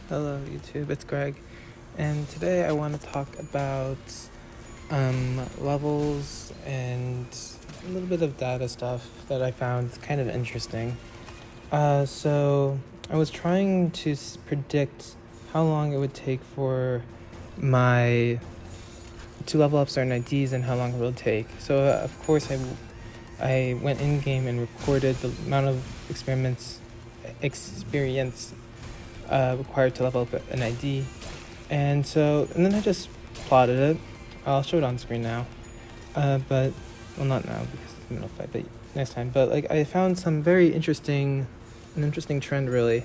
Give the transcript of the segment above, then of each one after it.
Hello YouTube, it's Greg, and today I want to talk about levels and a little bit of data stuff that I found kind of interesting. So I was trying to predict how long it would take for my to level up certain IDs and how long it will take. So of course I went in game and recorded the amount of experience required to level up an ID, and then I just plotted it. I'll show it on screen now, but well, not now because it's the middle fight, but next time. But like I found some an interesting trend really.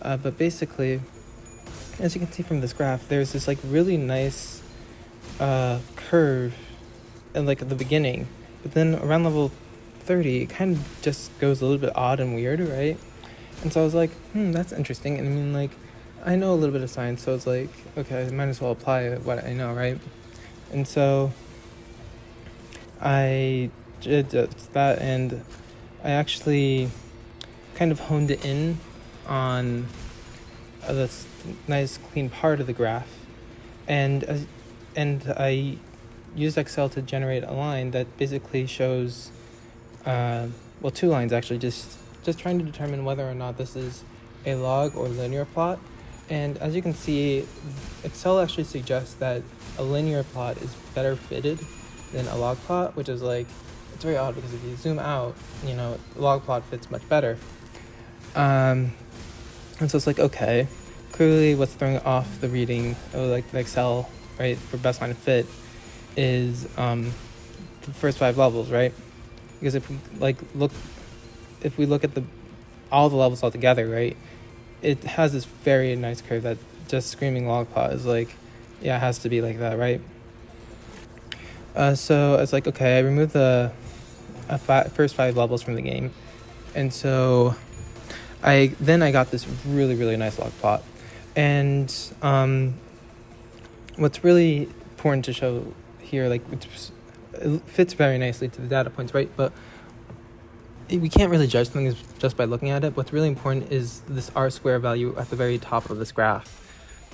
But basically, as you can see from this graph, there's this like really nice curve, and like at the beginning, but then around level 30, it kind of just goes a little bit odd and weird, right? And so I was like, that's interesting. And I mean, like, I know a little bit of science, so it's like, okay, I might as well apply what I know, right? And so I did that, and I actually kind of honed it in on this nice clean part of the graph, and I used Excel to generate a line that basically shows, two lines actually, just trying to determine whether or not this is a log or linear plot. And as you can see, Excel actually suggests that a linear plot is better fitted than a log plot, which is like, it's very odd because if you zoom out, log plot fits much better. And so it's like, okay, clearly what's throwing off the reading of like the Excel, right, for best line of fit is the first 5 levels, right? Because if we look at all the levels all together, right, it has this very nice curve that just screaming log plot is like, yeah, it has to be like that, right? So it's like, okay, I removed the first 5 levels from the game, and so I got this really, really nice log plot. And what's really important to show here, like, it fits very nicely to the data points, right? But we can't really judge things just by looking at it. What's really important is this r-square value at the very top of this graph.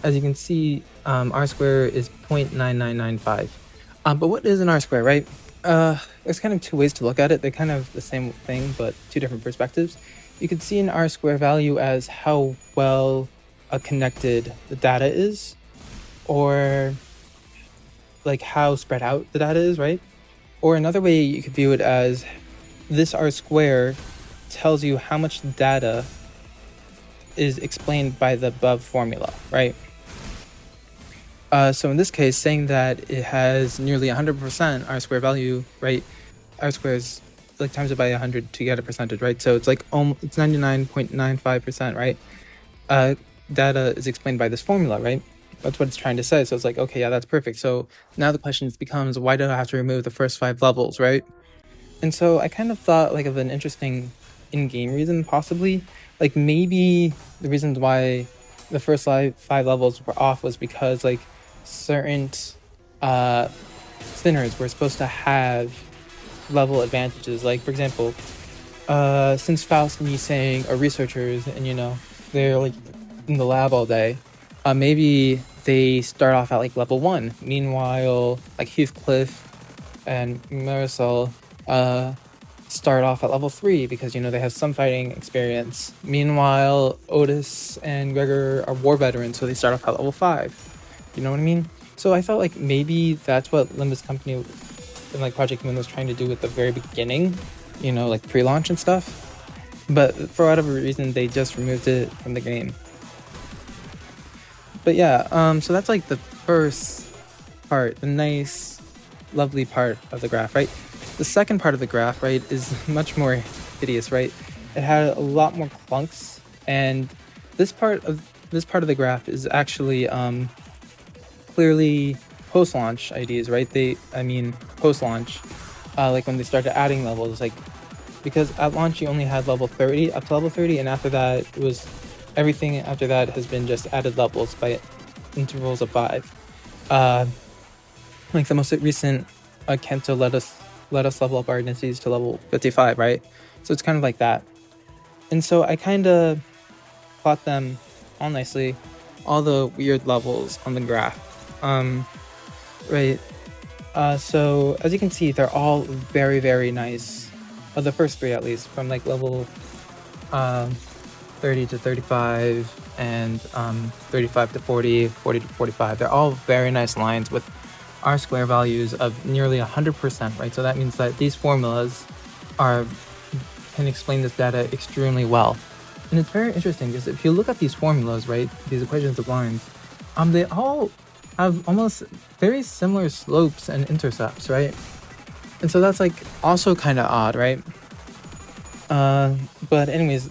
As you can see, r-square is 0.9995. But what is an r-square, right? There's kind of 2 ways to look at it. They're kind of the same thing, but 2 different perspectives. You could see an r-square value as how well connected the data is, or like how spread out the data is, right? Or another way you could view it as this r-square tells you how much data is explained by the above formula, right? So in this case, saying that it has nearly 100% r-square value, right? R-square is like times it by 100 to get a percentage, right? So it's like it's 99.95%, right? Data is explained by this formula, right? That's what it's trying to say. So it's like, okay, yeah, that's perfect. So now the question becomes, why do I have to remove the first 5 levels, right? And so I kind of thought like of an interesting in-game reason, possibly. Like maybe the reasons why the first 5 levels were off was because like certain spinners were supposed to have level advantages. Like, for example, since Faust and Yisang are researchers and they're like in the lab all day, maybe they start off at like level 1. Meanwhile, like Heathcliff and Marisol start off at level 3 because they have some fighting experience. Meanwhile, Otis and Gregor are war veterans, so they start off at level 5. You know what I mean? So I felt like maybe that's what Limbus company and like Project Moon was trying to do at the very beginning, like pre-launch and stuff. But for whatever reason, they just removed it from the game. But yeah, so that's like the first part, the nice, lovely part of the graph, right? The second part of the graph, right, is much more hideous, right? It had a lot more clunks, and this part of the graph is actually clearly post-launch IDs, right? Post-launch, like when they started adding levels, like, because at launch you only had level 30, up to level 30, and after that it was everything after that has been just added levels by intervals of 5. Like the most recent Kento let us level up our identities to level 55, right? So it's kind of like that. And so I kind of plot them all nicely all the weird levels on the graph. Right. So as you can see, they're all very, very nice. The first three, at least, from like level 30 to 35 and 35 to 40, 40 to 45. They're all very nice lines with R-square values of nearly 100%, right? So that means that these formulas can explain this data extremely well. And it's very interesting because if you look at these formulas, right, these equations of lines, they all have almost very similar slopes and intercepts, right? And so that's like also kind of odd, right? But anyways,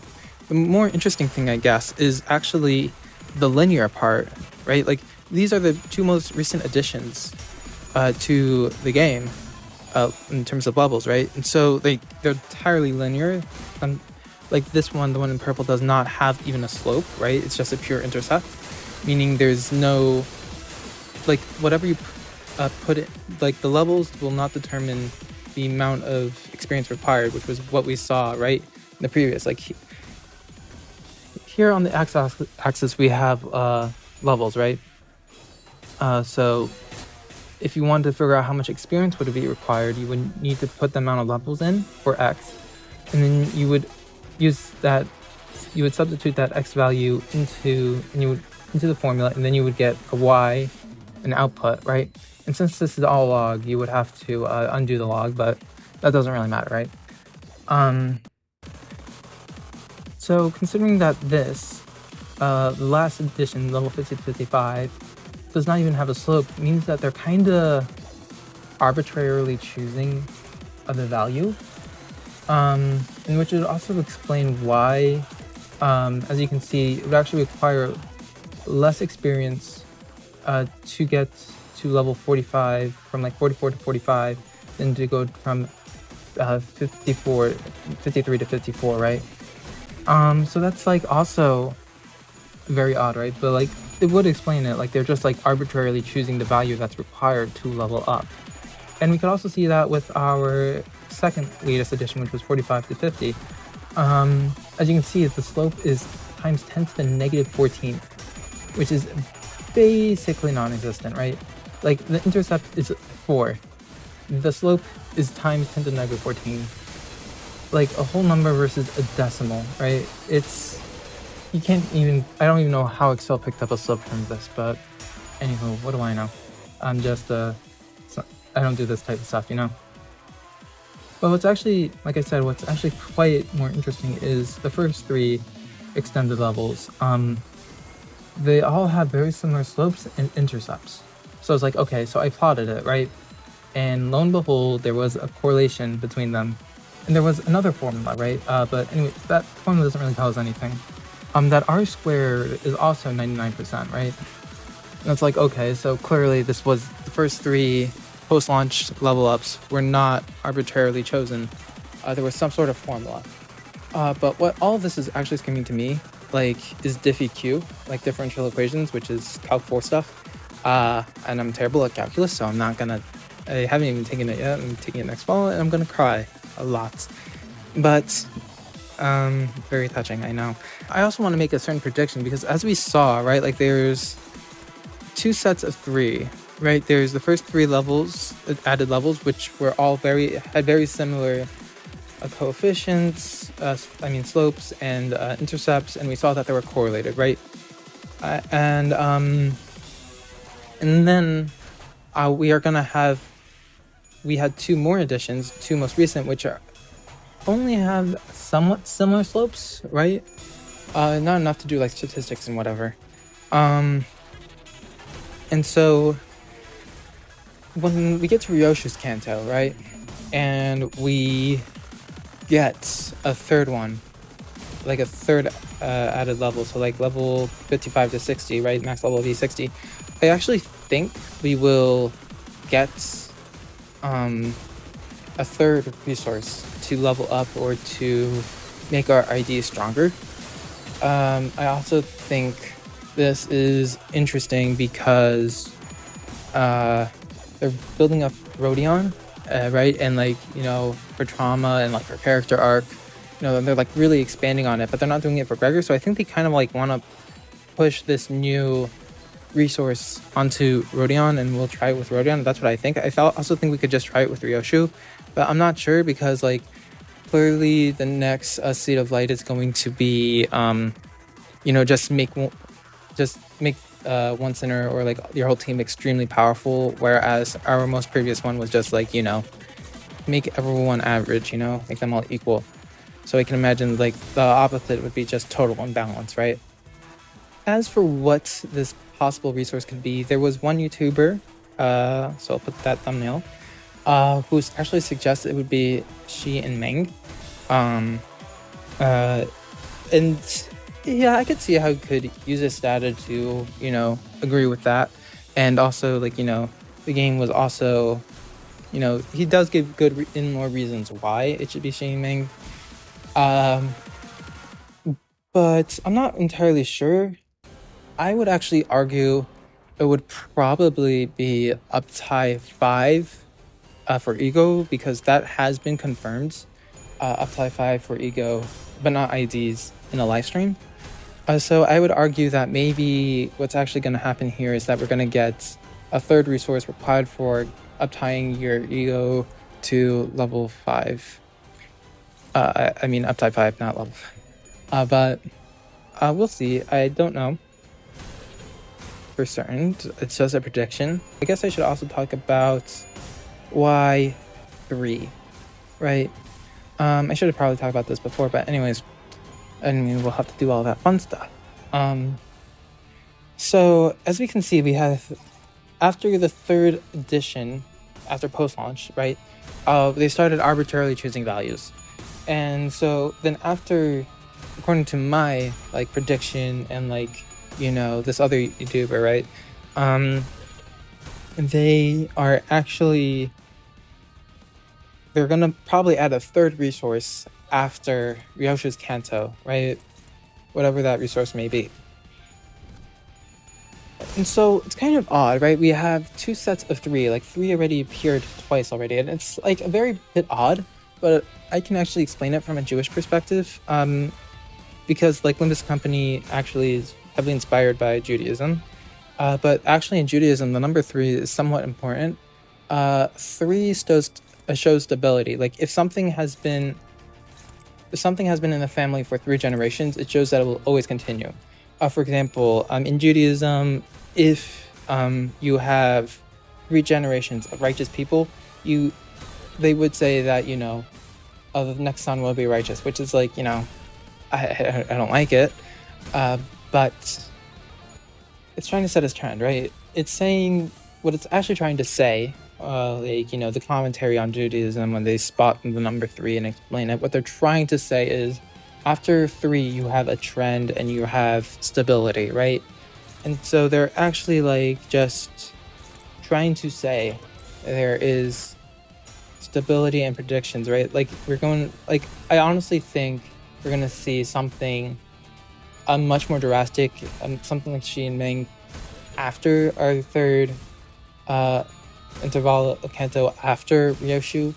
the more interesting thing, I guess, is actually the linear part, right? Like these are the two most recent additions to the game in terms of levels, right? And so they're entirely linear. Like this one, the one in purple, does not have even a slope, right? It's just a pure intercept, meaning there's no, like, whatever you put it, like the levels will not determine the amount of experience required, which was what we saw, right, in the previous. Like here on the x-axis we have levels, right? So if you wanted to figure out how much experience would be required, you would need to put the amount of levels in for x, and then you would use that, you would substitute that x value into the formula, and then you would get a y, an output, right? And since this is all log, you would have to undo the log, but that doesn't really matter, right? So considering that this, the last edition, level 50 to 55, does not even have a slope, means that they're kind of arbitrarily choosing the value, and which would also explain why, as you can see, it would actually require less experience to get to level 45, from like 44 to 45, than to go from 53 to 54, right? So that's like also very odd, right? But like it would explain it, like they're just like arbitrarily choosing the value that's required to level up. And we could also see that with our second latest edition, which was 45 to 50. As you can see, the slope is times 10 to the negative 14, which is basically non-existent, right? Like the intercept is 4. The slope is times 10 to the negative 14. Like a whole number versus a decimal, right? It's, you can't even, I don't even know how Excel picked up a slope from this, but anywho, what do I know? I'm just, I don't do this type of stuff, you know? But what's actually, like I said, what's actually quite more interesting is the first 3 extended levels. They all have very similar slopes and intercepts. So it's like, okay, so I plotted it, right? And lo and behold, there was a correlation between them. And there was another formula, right? But anyway, that formula doesn't really tell us anything. That r squared is also 99%, right? And it's like, okay, so clearly this was the first 3 post-launch level ups were not arbitrarily chosen. There was some sort of formula. But what all of this is actually screaming to me, like, is diffie-q, like differential equations, which is Calc 4 stuff. And I'm terrible at calculus, so I'm not gonna, I haven't even taken it yet. I'm taking it next fall, and I'm gonna cry a lot. But very touching, I know. I also want to make a certain prediction, because as we saw, right, like there's 2 sets of 3, right? There's the first 3 levels, added levels, which were all had very similar coefficients, slopes and intercepts, and we saw that they were correlated, right? And then we had 2 more additions, 2 most recent, which only have somewhat similar slopes, right? Not enough to do like statistics and whatever. And so when we get to Ryoshi's Kanto, right, and we get a third one, like a third added level, so like level 55 to 60, right, max level of E60, I actually think we will get a third resource to level up or to make our ID stronger. I also think this is interesting because they're building up Rodion, right? And like, you know, for trauma and like for character arc, you know, they're like really expanding on it, but they're not doing it for Gregor. So I think they kind of like want to push this new resource onto Rodion, and we'll try it with Rodion. That's what I think. Also think we could just try it with Ryoshu, but I'm not sure because like clearly the next Seed of Light is going to be just make one center or like your whole team extremely powerful, whereas our most previous one was just like make everyone average, make them all equal. So I can imagine like the opposite would be just total imbalance, right? As for what this possible resource could be, there was one YouTuber, so I'll put that thumbnail, who's actually suggested it would be Shi and Meng. And yeah, I could see how he could use his data to, agree with that. And also, like, the game was also, he does give good and more reasons why it should be Shi and Meng. But I'm not entirely sure. I would actually argue it would probably be Uptie 5 for Ego, because that has been confirmed. Uptie 5 for Ego, but not IDs in a live stream. So I would argue that maybe what's actually going to happen here is that we're going to get a third resource required for uptying your Ego to level 5. I mean Uptie 5, not level 5. But we'll see. I don't know for certain. It's just a prediction. I guess I should also talk about why 3, right? I should have probably talked about this before, but anyways, we'll have to do all that fun stuff. So as we can see, we have, after the 3rd edition, after post-launch, right, they started arbitrarily choosing values. And so then after, according to my like prediction and like, this other YouTuber, right, they are actually, they're gonna probably add a 3rd resource after Ryoshu's Kanto, right? Whatever that resource may be. And so it's kind of odd, right? We have 2 sets of 3, like 3 already appeared twice already, and it's like a very bit odd, but I can actually explain it from a Jewish perspective, because like Limbus company actually is heavily inspired by Judaism, but actually in Judaism the number 3 is somewhat important. 3 shows stability. Like if something has been in the family for 3 generations, it shows that it will always continue. For example, in Judaism, if you have 3 generations of righteous people, they would say that the next son will be righteous, which is like I don't like it, but it's trying to set a trend, right? It's saying what it's actually trying to say. The commentary on Judaism, when they spot the number 3 and explain it, what they're trying to say is after 3 you have a trend and you have stability, right? And so they're actually like just trying to say there is stability and predictions, right? Like I honestly think we're gonna see something much more drastic, something like Shi and Meng after our 3rd interval of Kanto after Ryoshu,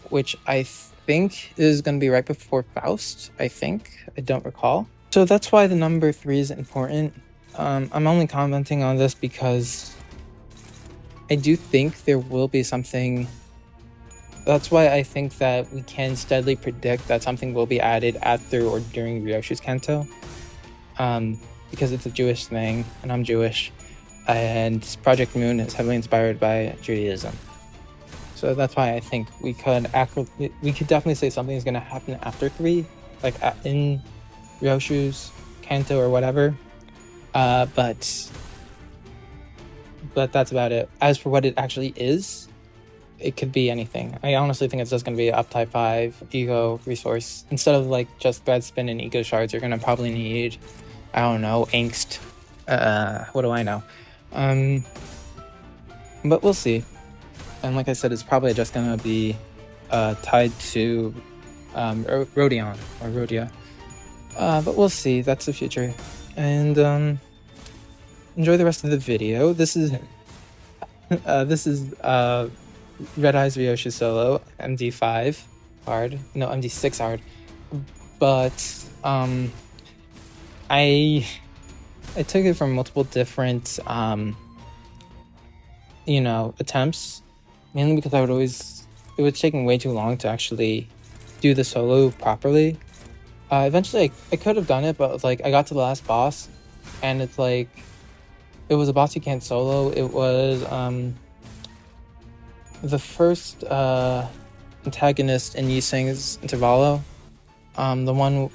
which I think is going to be right before Faust, I don't recall. So that's why the number 3 is important. I'm only commenting on this because I do think there will be something. That's why I think that we can steadily predict that something will be added after or during Ryoshu's Kanto, because it's a Jewish thing and I'm Jewish, and Project Moon is heavily inspired by Judaism. So that's why I think we could definitely say something is going to happen after 3, like in Ryoshu's Kanto or whatever. But that's about it. As for what it actually is, it could be anything. I honestly think it's just going to be Uptie 5 Ego resource. Instead of like just Thread Spin and Ego Shards, you're going to probably need, I don't know, Angst. What do I know? But we'll see. And like I said, it's probably just going to be tied to Rodion or Rodia. But we'll see. That's the future. And enjoy the rest of the video. This is Red Eyes Ryoshu Solo MD5 hard. No, MD6 hard. But I I took it from multiple different attempts, mainly because it was taking way too long to actually do the solo properly. Eventually I could have done it, but like I got to the last boss, and it's like it was a boss you can't solo. It was the first antagonist in Yiseng's Intervallo, the one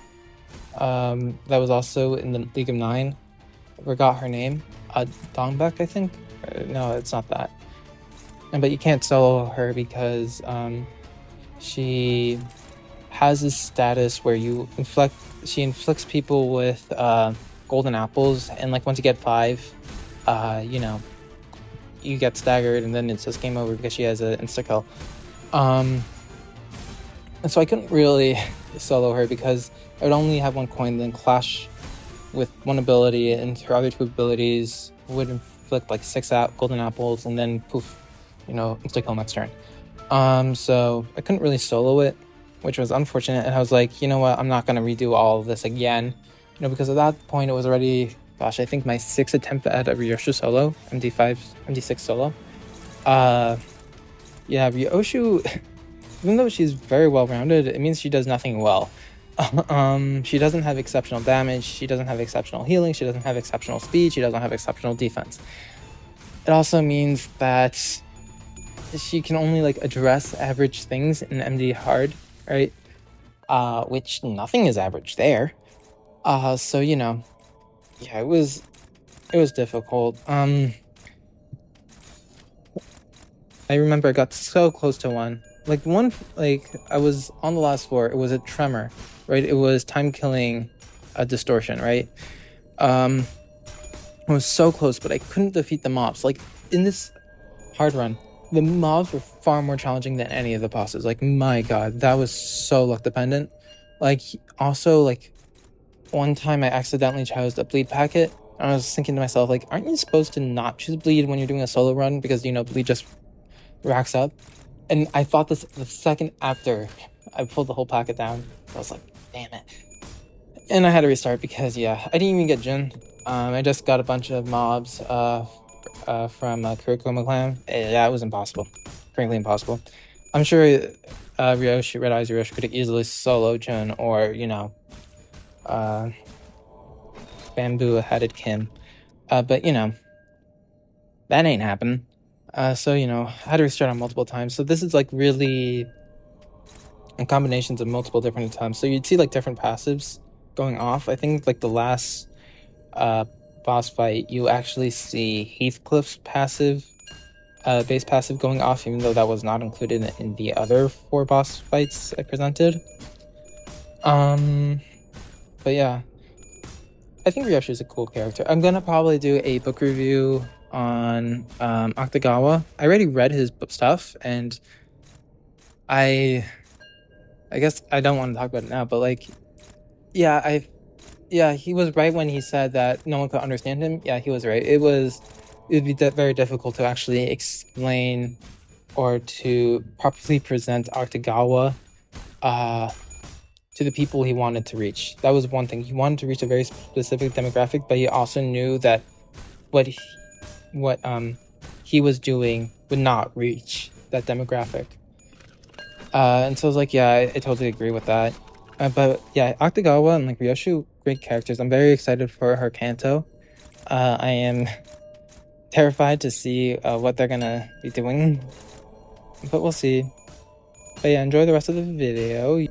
that was also in the League of Nine. I forgot her name. Dongbek, I think. No, it's not that. But you can't solo her because she has this status where she inflicts people with golden apples, and like once you get 5, you get staggered, and then it's just game over because she has an insta kill. And so I couldn't really solo her because I would only have 1 coin, then clash with 1 ability, and her other 2 abilities would inflict like 6 golden apples, and then poof, insta kill next turn. So I couldn't really solo it, which was unfortunate. And I was like, you know what, I'm not gonna redo all of this again, because at that point it was already, gosh, I think my 6th attempt at a Ryoshu solo, MD6 solo. Yeah, Ryoshu, even though she's very well rounded, it means she does nothing well. She doesn't have exceptional damage, she doesn't have exceptional healing, she doesn't have exceptional speed, she doesn't have exceptional defense. It also means that she can only like address average things in MD hard, right? Which nothing is average there. So yeah, it was difficult. I remember I got so close to one. I was on the last floor. It was a tremor, right? It was time killing a distortion, right? I was so close, but I couldn't defeat the mobs. Like in this hard run, the mobs were far more challenging than any of the bosses. Like, my god, that was so luck dependent. Like, also, like, one time I accidentally chose a bleed packet. And I was thinking to myself, like, aren't you supposed to not choose bleed when you're doing a solo run? Because, bleed just racks up. And I thought this the second after I pulled the whole packet down. I was like, damn it. And I had to restart because, yeah, I didn't even get Jin. I just got a bunch of mobs from Kurikoma Clan. Yeah, it was impossible. Frankly, impossible. I'm sure Red Eyes Ryoshi could easily solo Jin or, bamboo-headed Kim. But, that ain't happening. So, I had to restart on multiple times. So this is, like, really in combinations of multiple different attempts. So you'd see, like, different passives going off. I think, like, the last boss fight, you actually see Heathcliff's passive, base passive going off, even though that was not included in the other 4 boss fights I presented. But yeah, I think Ryoshi is a cool character. I'm gonna probably do a book review on Octagawa. I already read his stuff, and I guess I don't want to talk about it now, but like, yeah, he was right when he said that no one could understand him. Yeah, he was right. It would be very difficult to actually explain or to properly present Octagawa to the people he wanted to reach. That was one thing. He wanted to reach a very specific demographic, but he also knew that what he was doing would not reach that demographic. And so I was like, yeah, I totally agree with that. But yeah, Octagawa and like Ryoshi, great characters. I'm very excited for her Kanto. I am terrified to see what they're gonna be doing, but we'll see. But yeah, enjoy the rest of the video.